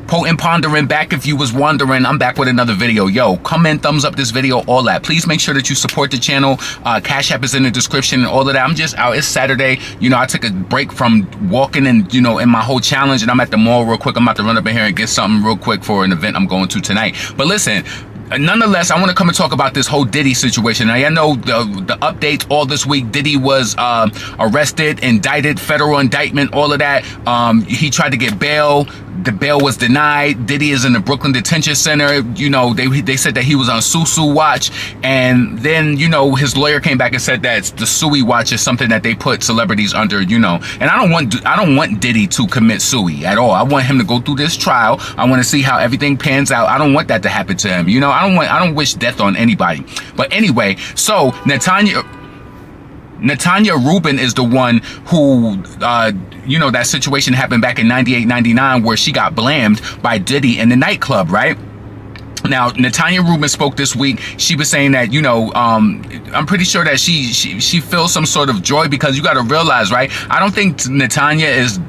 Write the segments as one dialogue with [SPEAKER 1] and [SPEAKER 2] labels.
[SPEAKER 1] Potent Pondering back. If you was wondering, I'm back with another video. Yo, comment, thumbs up this video, all that. Please make sure that you support the channel. Cash App is in the description and all of that. I'm just out. It's Saturday. You know, I took a break from walking and, you know, in my whole challenge, and I'm at the mall real quick. I'm about to run up in here and get something real quick for an event I'm going to tonight. But listen, nonetheless, I want to come and talk about this whole Diddy situation. Now, I know the updates all this week. Diddy was arrested, indicted, federal indictment, all of that. He tried to get bail. The bail was denied. Diddy is in the Brooklyn Detention Center. You know, they said that he was on Susu watch, and then, you know, his lawyer came back and said that the Sui watch is something that they put celebrities under, you know. And I don't want Diddy to commit Sui at all. I want him to go through this trial. I want to see how everything pans out. I don't want that to happen to him. You know, I don't wish death on anybody. But anyway, so Natanya Rubin is the one who, you know, that situation happened back in 98, 99, where she got blamed by Diddy in the nightclub, right? Now, Natanya Rubin spoke this week. She was saying that, you know, I'm pretty sure that she feels some sort of joy, because you got to realize, right? I don't think Natanya is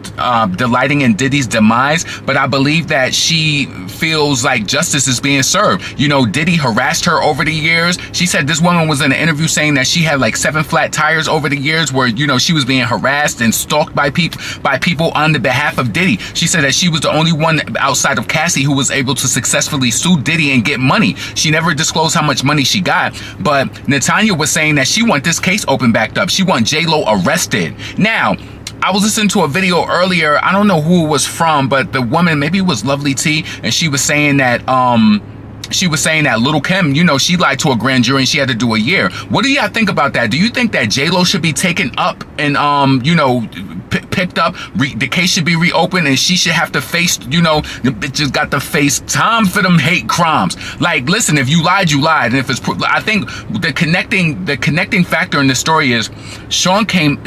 [SPEAKER 1] delighting in Diddy's demise, but I believe that she feels like justice is being served. You know, Diddy harassed her over the years. She said this woman was in an interview saying that she had like 7 flat tires over the years, where, you know, she was being harassed and stalked by people on the behalf of Diddy. She said that she was the only one outside of Cassie who was able to successfully sue Diddy and get money. She never disclosed how much money she got, but Natanya was saying that she want this case open backed up. She want JLO arrested. Now, I was listening to a video earlier. I don't know who it was from, but the woman, maybe it was Lovely T, and she was saying that Lil' Kim, you know, she lied to a grand jury and she had to do a year. What do y'all think about that? Do you think that JLO should be taken up and, you know, picked up, the case should be reopened, and she should have to face, you know, the bitches got to face time for them hate crimes? Like, listen, if you lied, you lied. And if it's, I think the connecting factor in this story is Shyne came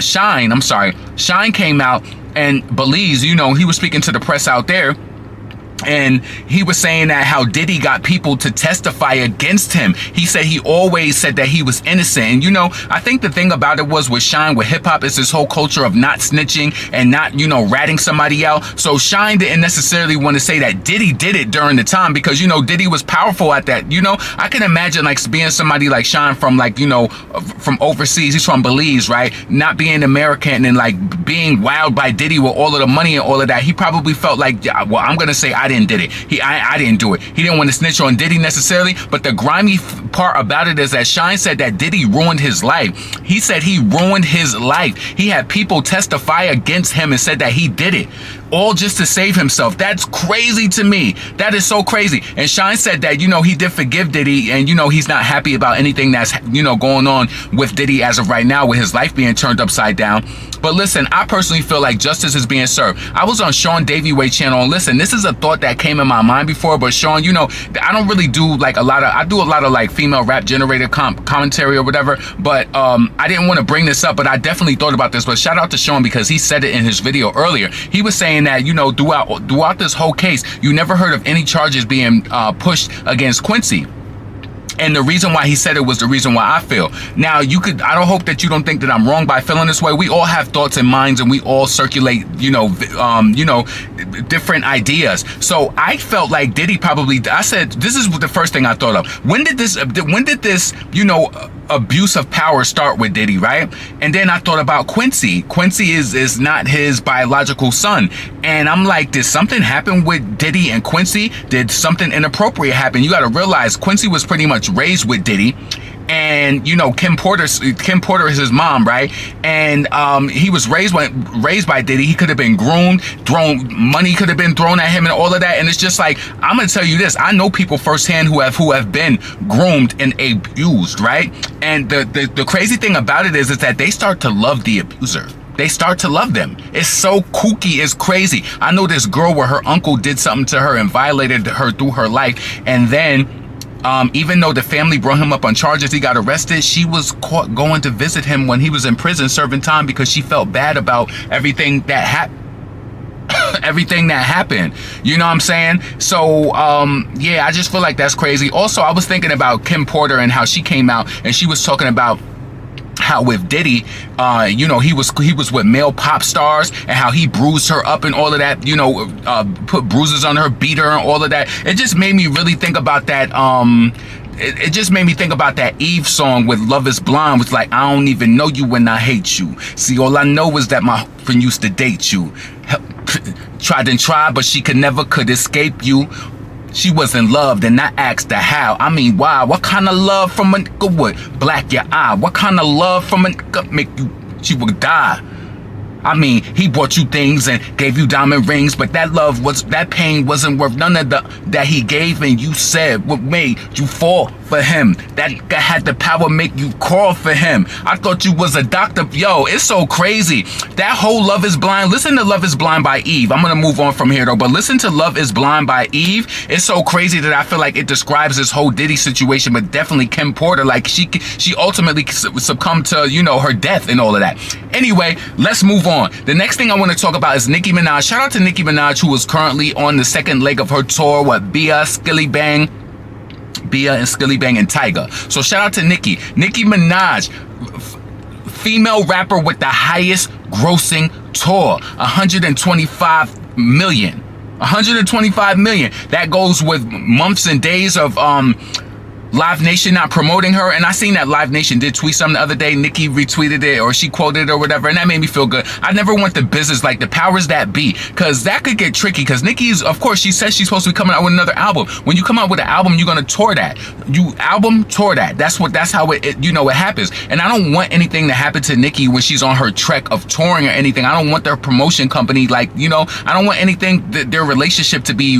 [SPEAKER 1] out and believes, you know, he was speaking to the press out there, and he was saying that how Diddy got people to testify against him. He said he always said that he was innocent. And, you know, I think the thing about it was with Shyne, with hip hop, is this whole culture of not snitching and not, you know, ratting somebody out. So Shyne didn't necessarily want to say that Diddy did it during the time, because, you know, Diddy was powerful at that. You know, I can imagine like being somebody like Shyne from, like, you know, from overseas. He's from Belize, right? Not being American and like being wowed by Diddy with all of the money and all of that. He probably felt like, yeah, well, I'm going to say I didn't did it. I didn't do it. He didn't want to snitch on Diddy necessarily, but the grimy part about it is that Shyne said that Diddy ruined his life. He said he ruined his life. He had people testify against him and said that he did it, all just to save himself. That's crazy to me. That is so crazy. And Shyne said that, you know, he did forgive Diddy, and, you know, he's not happy about anything that's, you know, going on with Diddy as of right now, with his life being turned upside down. But listen, I personally feel like justice is being served. I was on Sean Davyway channel, and listen, this is a thought that came in my mind before, but Sean, you know, I don't really do like I do a lot of like female rap generated commentary or whatever, but I didn't want to bring this up, but I definitely thought about this. But shout out to Sean, because he said it in his video earlier. He was saying that, you know, throughout this whole case, you never heard of any charges being pushed against Quincy. And the reason why he said it was the reason why I feel. Now, I don't hope that you don't think that I'm wrong by feeling this way. We all have thoughts and minds, and we all circulate, you know, different ideas. So I felt like Diddy probably, I said, this is the first thing I thought of. When did this, you know, abuse of power start with Diddy, right? And then I thought about Quincy. Quincy is not his biological son. And I'm like, did something happen with Diddy and Quincy? Did something inappropriate happen? You got to realize Quincy was pretty much raised with Diddy. And, you know, Kim Porter is his mom, right? And he was raised by Diddy. He could have been groomed, money could have been thrown at him and all of that. And it's just like, I'm gonna tell you this, I know people firsthand who have been groomed and abused, right? And the crazy thing about it is that they start to love the abuser. They start to love them. It's so kooky, it's crazy. I know this girl where her uncle did something to her and violated her through her life, and then even though the family brought him up on charges, he got arrested, she was caught going to visit him when he was in prison serving time, because she felt bad about everything that happened. You know what I'm saying? So yeah, I just feel like that's crazy. Also, I was thinking about Kim Porter and how she came out and she was talking about how with Diddy, he was with male pop stars, and how he bruised her up and all of that, put bruises on her, beat her and all of that. It just made me really think about that. It just made me think about that Eve song with Love Is Blind. Was like, I don't even know you when I hate you. See, all I know is that my friend used to date you. Tried and tried, but she could escape you. She wasn't loved, and I asked her how. I mean, why? What kind of love from a nigga would black your eye? What kind of love from a nigga make you, she would die? I mean, he bought you things and gave you diamond rings, but that pain wasn't worth none of that he gave, and you said what made you fall for him. That had the power make you crawl for him. I thought you was a doctor. Yo, it's so crazy. That whole Love Is Blind. Listen to Love Is Blind by Eve. I'm gonna move on from here though, but listen to Love Is Blind by Eve. It's so crazy that I feel like it describes this whole Diddy situation, but definitely Kim Porter. Like she ultimately succumbed to her death and all of that. Anyway, let's move on. The next thing I want to talk about is Nicki Minaj. Shout out to Nicki Minaj, who is currently on the second leg of her tour with Bia and Skilly Bang and Tyga. So shout out to Nicki Minaj, female rapper with the highest grossing tour, 125 million. 125 million. That goes with months and days of Live Nation not promoting her, and I seen that Live Nation did tweet something the other day. Nicki retweeted it, or she quoted it or whatever, and that made me feel good. I never want the business, like the powers that be, because that could get tricky, because Nicki's, of course, she says she's supposed to be coming out with another album. When you come out with an album, you're gonna tour that. Tour that. That's how it happens. And I don't want anything to happen to Nicki when she's on her trek of touring or anything. I don't want their promotion company, I don't want anything, their relationship to be,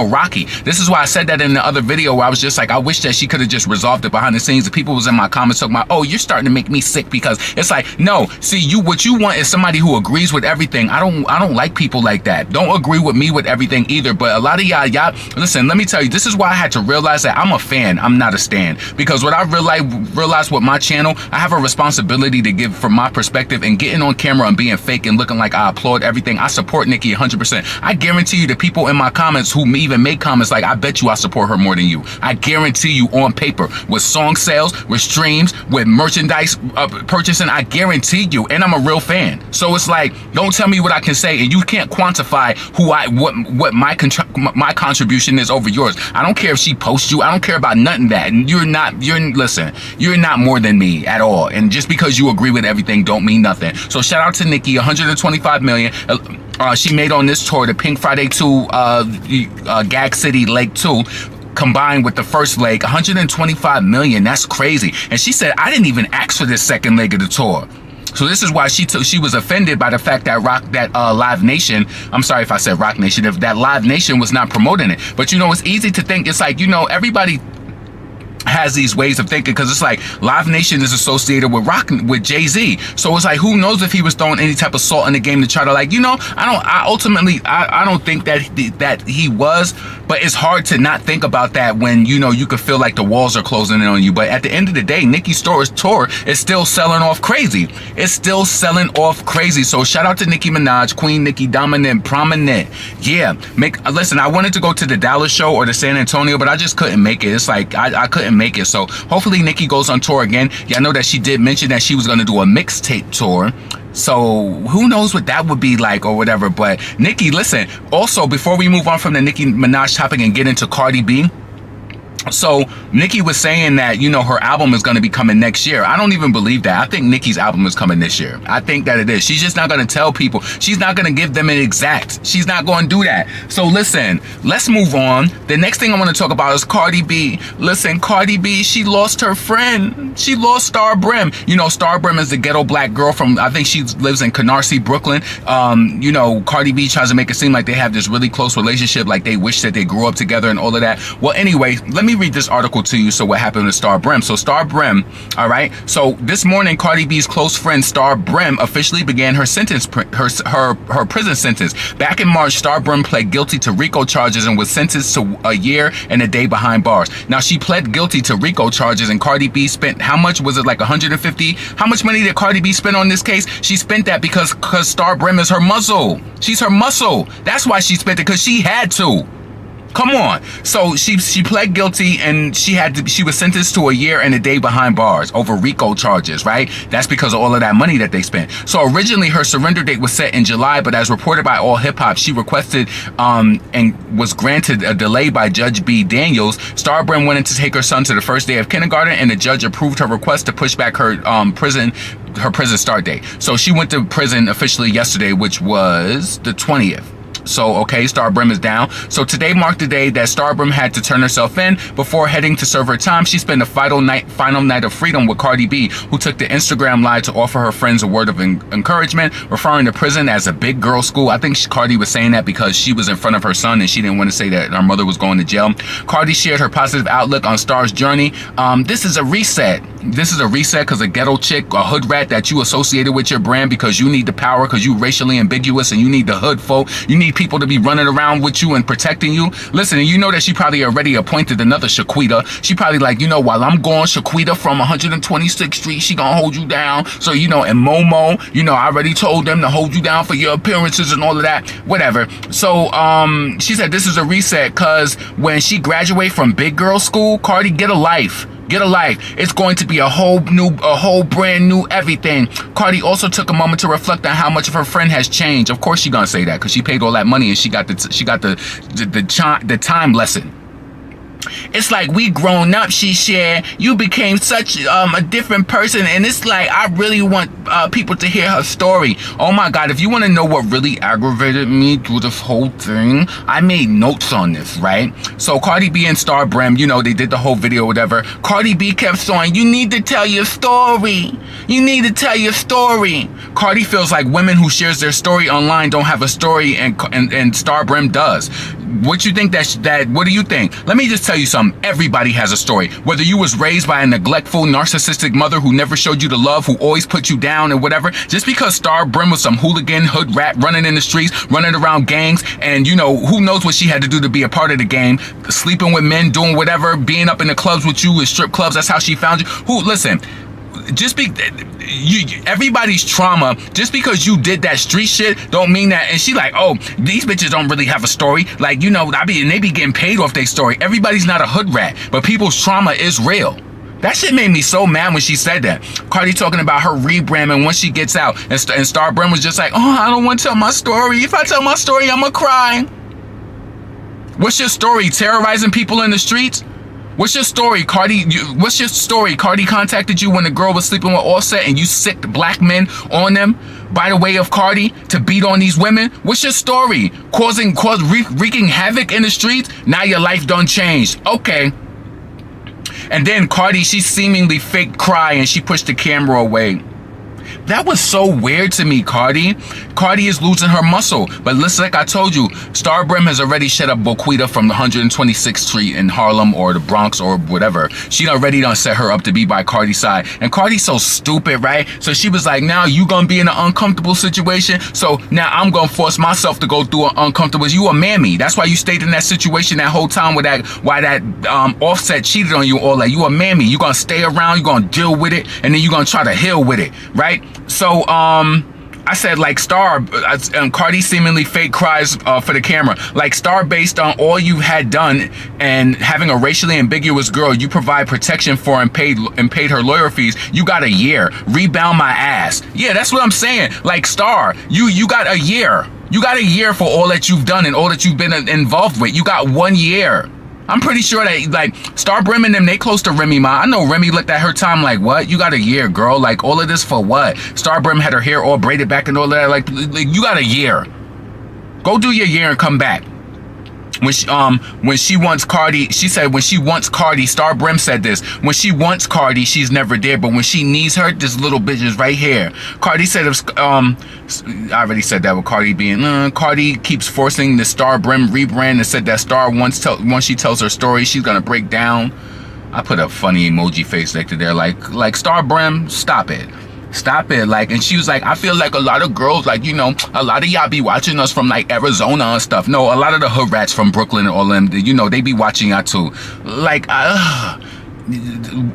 [SPEAKER 1] rocky. This is why I said that in the other video where I was just like, I wish that she could have just resolved it behind the scenes. The people was in my comments talking about, oh, you're starting to make me sick, because it's like, no, see, what you want is somebody who agrees with everything. I don't like people like that. Don't agree with me with everything either. But a lot of y'all, listen, let me tell you, this is why I had to realize that I'm a fan, I'm not a stan. Because what I realized with my channel, I have a responsibility to give from my perspective, and getting on camera and being fake and looking like I applaud everything. I support Nicki 100%. I guarantee you the people in my comments who even make comments like, I bet you I support her more than you. I guarantee you on paper, with song sales, with streams, with merchandise purchasing, I guarantee you, and I'm a real fan. So it's like, don't tell me what I can say, and you can't quantify what my contribution is over yours. I don't care if she posts you. I don't care about nothing that. And you're not more than me at all. And just because you agree with everything don't mean nothing. So shout out to Nicki, 125 million. She made on this tour the Pink Friday 2, Gag City Leg 2, combined with the first leg, 125 million. That's crazy. And she said, I didn't even ask for this second leg of the tour. So this is why she was offended by the fact that Live Nation, I'm sorry if I said Rock Nation, if that Live Nation was not promoting it. But it's easy to think, it's like, everybody has these ways of thinking, because it's like Live Nation is associated with Jay-Z, so it's like, who knows if he was throwing any type of salt in the game to try to I don't think that he was, but it's hard to not think about that when you could feel like the walls are closing in on you. But at the end of the day, Nicki's tour is still selling off crazy. So shout out to Nicki Minaj, Queen Nicki, dominant, prominent. Yeah, listen, I wanted to go to the Dallas show or the San Antonio, but I just couldn't make it. It's like I couldn't make it. So hopefully Nicki goes on tour again. Yeah, I know that she did mention that she was going to do a mixtape tour. So who knows what that would be like or whatever. But Nicki, listen, also before we move on from the Nicki Minaj topic and get into Cardi B, so Nicki was saying that, her album is going to be coming next year. I don't even believe that. I think Nicki's album is coming this year. I think that it is. She's just not going to tell people. She's not going to give them an exact. She's not going to do that. So listen, let's move on. The next thing I want to talk about is Cardi B. Listen, Cardi B, she lost her friend. She lost Star Brim. Star Brim is the ghetto black girl from, I think she lives in Canarsie, Brooklyn. Cardi B tries to make it seem like they have this really close relationship, like they wish that they grew up together and all of that. Well, anyway, let me read this article to you. So what happened to Star Brim? So Star Brim, all right. So this morning, Cardi B's close friend Star Brim officially began her prison sentence. Back in March, Star Brim pled guilty to RICO charges and was sentenced to a year and a day behind bars. Now she pled guilty to RICO charges, and Cardi B spent, how much was it, like 150? How much money did Cardi B spend on this case? She spent that because Star Brim is her muscle. She's her muscle. That's why she spent it, because she had to. Come on. So she pled guilty, and she was sentenced to a year and a day behind bars over RICO charges, right? That's because of all of that money that they spent. So originally her surrender date was set in July, but as reported by All Hip Hop, she requested and was granted a delay by Judge B. Daniels. Star Brim went in to take her son to the first day of kindergarten, and the judge approved her request to push back her prison start date. So she went to prison officially yesterday, which was the 20th. So, okay, Star Brim is down. So today marked the day that Star Brim had to turn herself in before heading to serve her time. She spent a final night of freedom with Cardi B, who took the Instagram live to offer her friends a word of encouragement, referring to prison as a big girl school. I think Cardi was saying that because she was in front of her son and she didn't want to say that her mother was going to jail. Cardi shared her positive outlook on Star's journey. This is a reset. This is a reset because a ghetto chick, a hood rat that you associated with your brand because you need the power, because you racially ambiguous and you need the hood folk. You need people to be running around with you and protecting you. Listen, and you know that she probably already appointed another Shaquita. She probably like, while I'm gone, Shaquita from 126th Street, she gonna hold you down. So, and Momo, I already told them to hold you down for your appearances and all of that, whatever. So, she said this is a reset because when she graduated from big girl school, Cardi, get a life. Get a life. It's going to be a whole brand new everything. Cardi also took a moment to reflect on how much of her friend has changed. Of course, she gonna say that because she paid all that money and she got the time lesson. It's like we grown up, she shared. You became such a different person, and it's like I really want people to hear her story. Oh my God, if you want to know what really aggravated me through this whole thing, I made notes on this, right? So Cardi B and Star Brim, they did the whole video, whatever. Cardi B kept saying, you need to tell your story. You need to tell your story. Cardi feels like women who shares their story online don't have a story, and Star Brim does. What you think what do you think? Let me just tell you something. Everybody has a story. Whether you was raised by a neglectful, narcissistic mother who never showed you the love, who always put you down and whatever, just because Star Brim was some hooligan hood rat running in the streets, running around gangs, and who knows what she had to do to be a part of the game, sleeping with men, doing whatever, being up in the clubs with you, in strip clubs, that's how she found you. Listen, everybody's trauma, just because you did that street shit don't mean that. And she like, oh, these bitches don't really have a story, like they be getting paid off their story. Everybody's not a hood rat, but people's trauma is real. That shit made me so mad when she said that. Cardi talking about her rebrand and when she gets out, and Star Brim was just like, oh, I don't want to tell my story. If I tell my story, I'ma cry. What's your story? Terrorizing people in the streets? What's your story, Cardi? What's your story? Cardi contacted you when the girl was sleeping with Offset and you sicked black men on them by the way of Cardi to beat on these women? What's your story? Wreaking havoc in the streets? Now your life done changed. Okay. And then Cardi, she seemingly fake cry and she pushed the camera away. That was so weird to me, Cardi. Cardi is losing her muscle. But listen, like I told you, Star Brim has already shut up Boquita from the 126th Street in Harlem or the Bronx or whatever. She already done set her up to be by Cardi's side. And Cardi's so stupid, right? So she was like, now you gonna be in an uncomfortable situation. So now I'm gonna force myself to go through an uncomfortable. You a mammy. That's why you stayed in that situation that whole time with why that Offset cheated on you all that. You a mammy. You gonna stay around, you gonna deal with it, and then you gonna try to heal with it, right? So, I said, like, Star, Cardi seemingly fake cries for the camera. Like, Star, based on all you had done and having a racially ambiguous girl you provide protection for and paid her lawyer fees, you got a year. Rebound my ass. Yeah, that's what I'm saying. Like, Star, you got a year. You got a year for all that you've done and all that you've been involved with. You got 1 year. I'm pretty sure that, like, Star Brim and them, they close to Remy Ma. I know Remy looked at her time like, what? You got a year, girl. Like, all of this for what? Star Brim had her hair all braided back and all that. Like you got a year. Go do your year and come back. When she wants Cardi, she said when she wants Cardi, Star Brim said this, when she wants Cardi, she's never there, but when she needs her, this little bitch is right here. Cardi said, I already said that with Cardi being, Cardi keeps forcing the Star Brim rebrand and said that Star once she tells her story, she's gonna break down. I put a funny emoji face next to there, like Star Brim, stop it. Stop it. Like, and she was like, I feel like a lot of girls, like, a lot of y'all be watching us from like Arizona and stuff. No, a lot of the hood rats from Brooklyn and all them, they be watching y'all too. Like,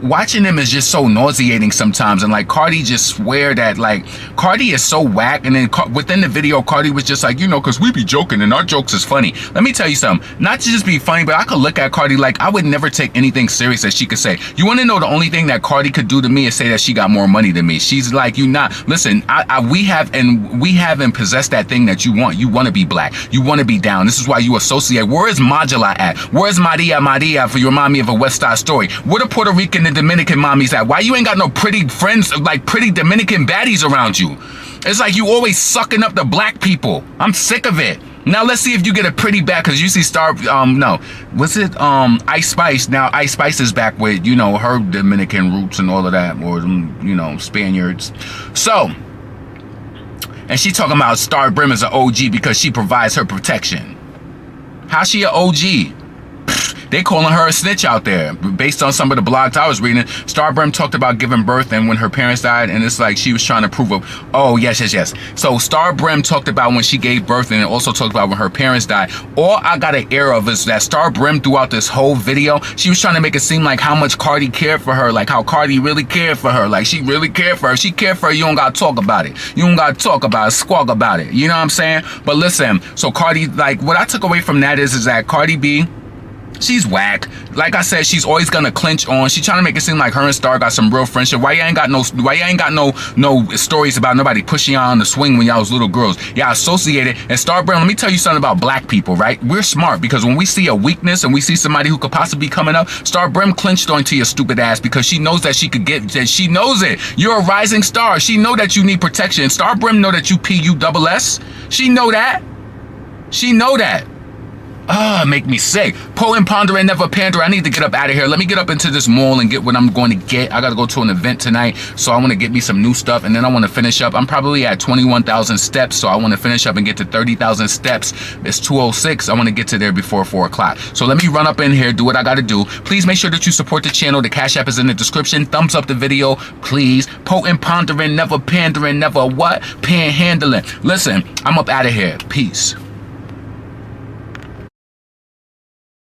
[SPEAKER 1] watching them is just so nauseating sometimes. And like Cardi just swear that like Cardi is so whack. And then within the video, Cardi was just like, you know, because we be joking and our jokes is funny. Let me tell you something, not to just be funny, but I could look at Cardi like I would never take anything serious that she could say. You want to know the only thing that Cardi could do to me is say that she got more money than me. She's like, you not, listen, we haven't possessed that thing that you want. You want to be black. You want to be down. This is why you associate. Where is Modula at? Where's Maria for you remind me of a West Side Story? Where the Puerto Rican and Dominican mommies at? Why you ain't got no pretty friends, like pretty Dominican baddies around you? It's like you always sucking up the black people. I'm sick of it. Now let's see if you get a pretty back, because you see Ice Spice. Now Ice Spice is back with, you know, her Dominican roots and all of that, or, you know, Spaniards. So, and she talking about Star Brim is an OG because she provides her protection. How's she an OG? They calling her a snitch out there. Based on some of the blogs I was reading, Star Brim talked about giving birth and when her parents died, and it's like she was trying to prove a, oh, yes. So Star Brim talked about when she gave birth, and it also talked about when her parents died. All I got an air of is that Star Brim throughout this whole video, she was trying to make it seem like how much Cardi cared for her, like how Cardi really cared for her, like she really cared for her. If she cared for her, you don't gotta talk about it. You don't gotta talk about it, squawk about it. You know what I'm saying? But listen, so Cardi, like what I took away from that is that Cardi B, she's whack. Like I said, she's always gonna clinch on. She's trying to make it seem like her and Star got some real friendship. Why you ain't got no stories about nobody pushing y'all on the swing when y'all was little girls? Y'all associated. And Star Brown, let me tell you something about black people, right? We're smart, because when we see a weakness and we see somebody who could possibly be coming up, Star Brim clinched onto your stupid ass because she knows that she could get, that she knows it. You're a rising star. She know that you need protection. Star Brim know that you PUSS. She know that. She know that. Make me sick. Poet and Pondering, never pander. I need to get up out of here. Let me get up into this mall and get what I'm going to get. I got to go to an event tonight, so I want to get me some new stuff, and then I want to finish up. I'm probably at 21,000 steps, so I want to finish up and get to 30,000 steps. It's 2:06. I want to get to there before 4 o'clock. So let me run up in here, do what I got to do. Please make sure that you support the channel. The Cash App is in the description. Thumbs up the video, please. Poet and Pondering, never pandering, never what? Panhandling. Listen, I'm up out of here. Peace.